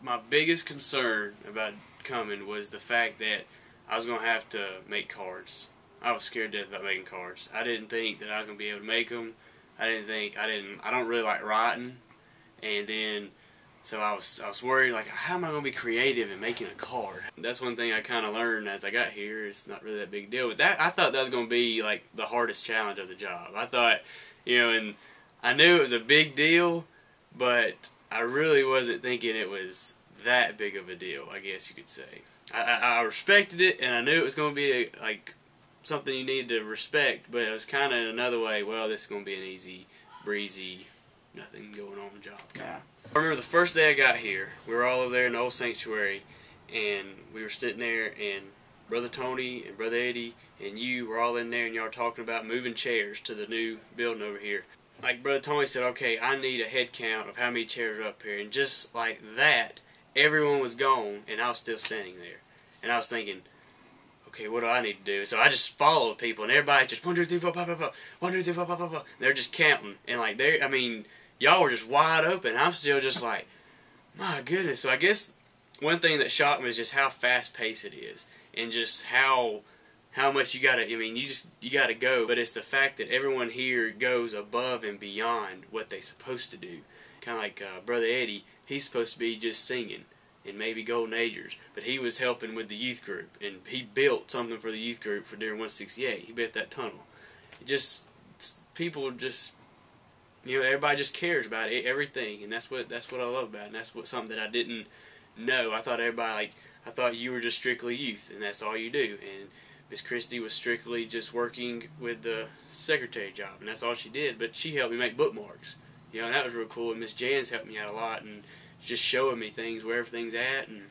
My biggest concern about coming was the fact that I was going to have to make cards. I was scared to death about making cards. I didn't think that I was going to be able to make them. I don't really like writing. And then, so I was worried, like, how am I going to be creative in making a card? That's one thing I kind of learned as I got here. It's not really that big a deal. But I thought that was going to be, like, the hardest challenge of the job. I thought, and I knew it was a big deal, but I really wasn't thinking it was that big of a deal, I guess you could say. I respected it, and I knew it was going to be like something you needed to respect, but it was kind of another way, well, this is going to be an easy, breezy, nothing going on job. Yeah. I remember the first day I got here, we were all over there in the old sanctuary, and we were sitting there, and Brother Tony and Brother Eddie and you were all in there, and y'all were talking about moving chairs to the new building over here. Like Brother Tony said, okay, I need a head count of how many chairs are up here, and just like that, everyone was gone, and I was still standing there. And I was thinking, okay, what do I need to do? So I just followed people, and everybody's just 1, 2, 3, 4, 5, 5, 5, 1, 2, 3, 4, 5, 5, 5. They're just counting, and like y'all were just wide open. I'm still just like, my goodness. So I guess one thing that shocked me is just how fast paced it is, and just how much you gotta. You gotta go. But it's the fact that everyone here goes above and beyond what they're supposed to do. Kind of like Brother Eddie. He's supposed to be just singing and maybe Golden Agers, but he was helping with the youth group, and he built something for the youth group for during 168. He built that tunnel. People just, everybody just cares about everything, and that's what I love about it. And that's something that I didn't know. I thought I thought you were just strictly youth, and that's all you do. And Miss Christie was strictly just working with the secretary job, and that's all she did. But she helped me make bookmarks. And that was real cool. And Miss Jan's helped me out a lot, and just showing me things, where everything's at. And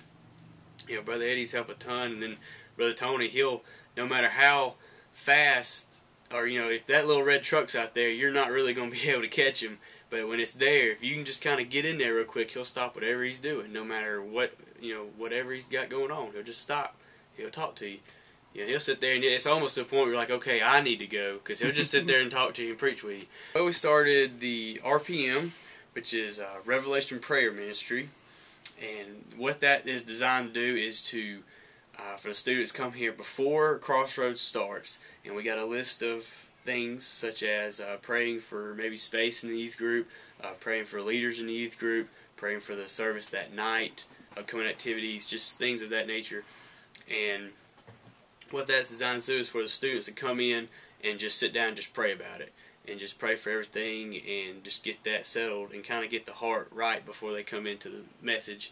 Brother Eddie's helped a ton. And then Brother Tony, he'll, no matter how fast, or if that little red truck's out there, you're not really going to be able to catch him. But when it's there, if you can just kind of get in there real quick, he'll stop whatever he's doing, no matter what, whatever he's got going on. He'll just stop. He'll talk to you. He'll sit there, and it's almost to the point where you're like, okay, I need to go, because he'll just sit there and talk to you and preach with you. Well, we started the RPM, which is Revelation Prayer Ministry, and what that is designed to do is to, for the students come here before Crossroads starts, and we got a list of things such as praying for maybe space in the youth group, praying for leaders in the youth group, praying for the service that night, upcoming activities, just things of that nature. And what that's designed to do is for the students to come in and just sit down and just pray about it, and just pray for everything, and just get that settled, and kind of get the heart right before they come into the message.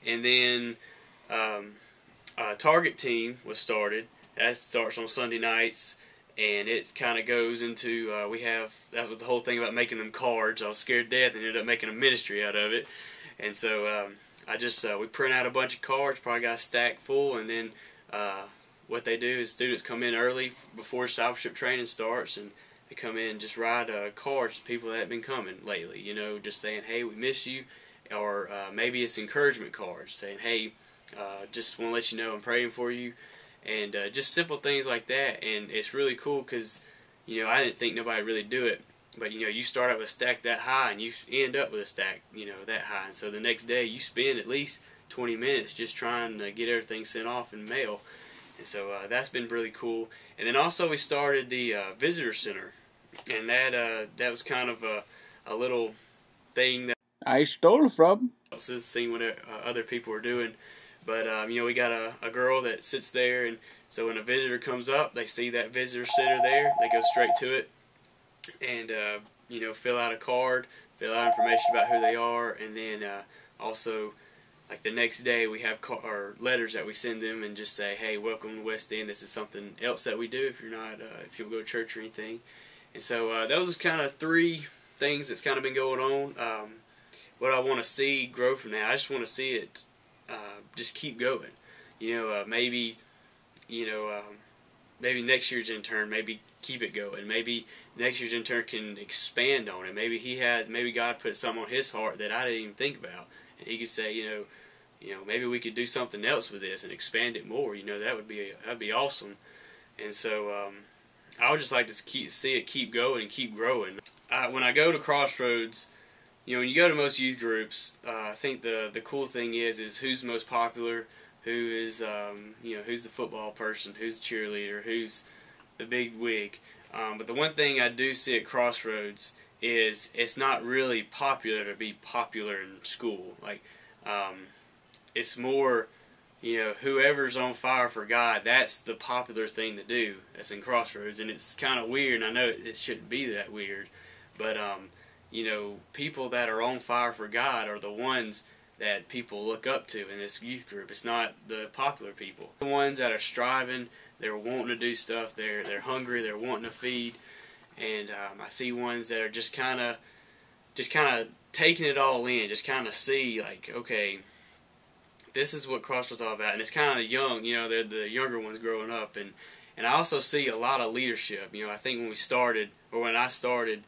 And then a target team was started. That starts on Sunday nights, and it kind of goes into, that was the whole thing about making them cards. I was scared to death and ended up making a ministry out of it. And so we print out a bunch of cards, probably got a stack full, and then what they do is students come in early before discipleship training starts, and they come in and just write cards to people that have been coming lately, just saying, hey, we miss you, or maybe it's encouragement cards saying, hey, just want to let you know I'm praying for you, and just simple things like that. And it's really cool because, I didn't think nobody would really do it, but you start out with a stack that high, and you end up with a stack, that high, and so the next day you spend at least 20 minutes just trying to get everything sent off in mail. And so that's been really cool. And then also we started the visitor center, and that was kind of a little thing that I stole from. Seeing what other people were doing. But we got a girl that sits there, and so when a visitor comes up, they see that visitor center there, they go straight to it, and fill out a card, fill out information about who they are, and then also, like the next day, we have letters that we send them and just say, hey, welcome to West End. This is something else that we do if you're not, if you don't go to church or anything. And so those are kind of 3 things that's kind of been going on. What I want to see grow from that, I just want to see it just keep going. Maybe next year's intern, maybe keep it going. Maybe next year's intern can expand on it. Maybe God put something on his heart that I didn't even think about. And he could say, maybe we could do something else with this and expand it more. That'd be awesome. And so I would just like to see it keep going and keep growing. When I go to Crossroads, when you go to most youth groups, I think the cool thing is who's most popular, who is who's the football person, who's the cheerleader, who's the big wig. But the one thing I do see at Crossroads is it's not really popular to be popular in school. Like, it's more, whoever's on fire for God, that's the popular thing to do. That's in Crossroads, and it's kind of weird, and I know it shouldn't be that weird, but people that are on fire for God are the ones that people look up to in this youth group. It's not the popular people. The ones that are striving, they're wanting to do stuff, they're hungry, they're wanting to feed, and I see ones that are just kind of taking it all in, just kind of see, like, okay, this is what Crossroads is all about. And it's kind of young, they're the younger ones growing up, and I also see a lot of leadership. I think when I started,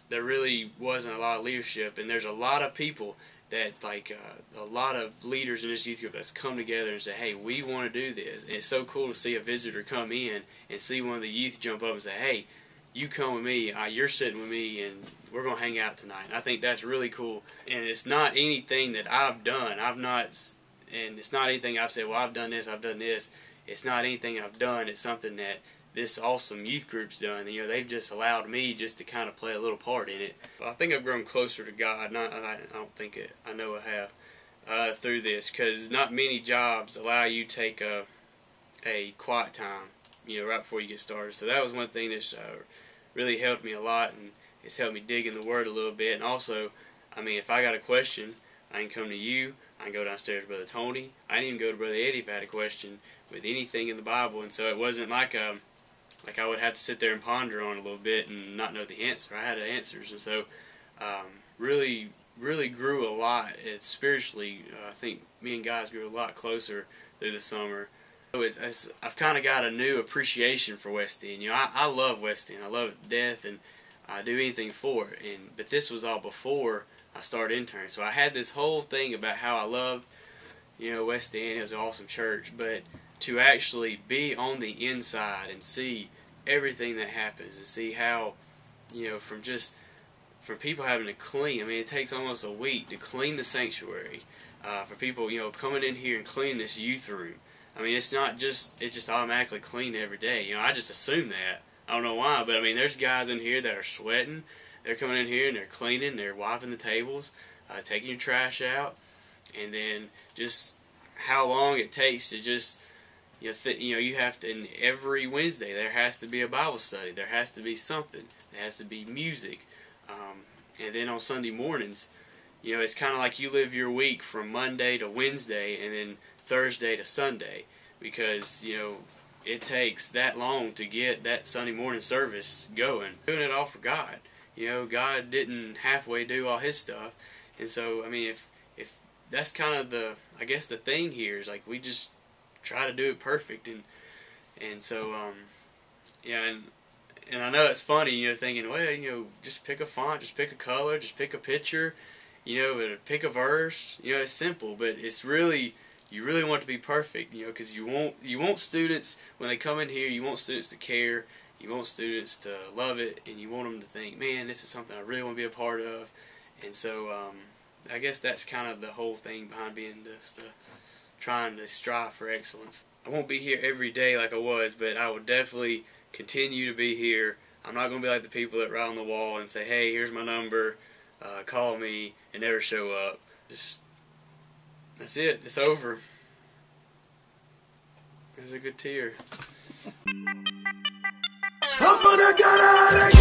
there really wasn't a lot of leadership, and there's a lot of people that, a lot of leaders in this youth group that's come together and say, hey, we want to do this. And it's so cool to see a visitor come in and see one of the youth jump up and say, hey, you come with me, you're sitting with me, and we're going to hang out tonight. And I think that's really cool. And it's not anything that I've done. And it's not anything I've said, well, I've done this, I've done this. It's not anything I've done. It's something that this awesome youth group's done. They've just allowed me just to kind of play a little part in it. I think I've grown closer to God. I don't think I know I have through this, because not many jobs allow you to take a quiet time, right before you get started. So that was one thing that's really helped me a lot, and it's helped me dig in the Word a little bit. And also, if I got a question, I can come to you. I can go downstairs to Brother Tony. I didn't even go to Brother Eddie if I had a question with anything in the Bible. And so it wasn't like I would have to sit there and ponder on it a little bit and not know the answer. I had the answers, and so really grew a lot. It's spiritually, I think me and guys grew a lot closer through the summer. So I've kind of got a new appreciation for West End. I love West End. I love it to death, and I do anything for it. But this was all before I started interning. So I had this whole thing about how I loved, West End. It was an awesome church, but to actually be on the inside and see everything that happens, and see how, from people having to clean. It takes almost a week to clean the sanctuary, for people, coming in here and cleaning this youth room. It's not just, it's just automatically clean every day. I just assume that. I don't know why, but there's guys in here that are sweating. They're coming in here and they're cleaning, they're wiping the tables, taking your trash out, and then just how long it takes to just, you have to, and every Wednesday there has to be a Bible study. There has to be something. There has to be music. And then on Sunday mornings, it's kind of like you live your week from Monday to Wednesday and then Thursday to Sunday, because, it takes that long to get that Sunday morning service going. Doing it all for God. God didn't halfway do all His stuff. And so, if that's kind of the thing here is, like, we just try to do it perfect, and so and I know it's funny, thinking, well, just pick a font, just pick a color, just pick a picture, pick a verse. It's simple, but it's really, you really want it to be perfect, because you want students, when they come in here, you want students to care, you want students to love it, and you want them to think, man, this is something I really want to be a part of. And so I guess that's kind of the whole thing behind being just trying to strive for excellence. I won't be here every day like I was, but I will definitely continue to be here. I'm not going to be like the people that write on the wall and say, hey, here's my number, call me, and never show up. That's it. It's over. There's a good tear. I'm gonna get out of here.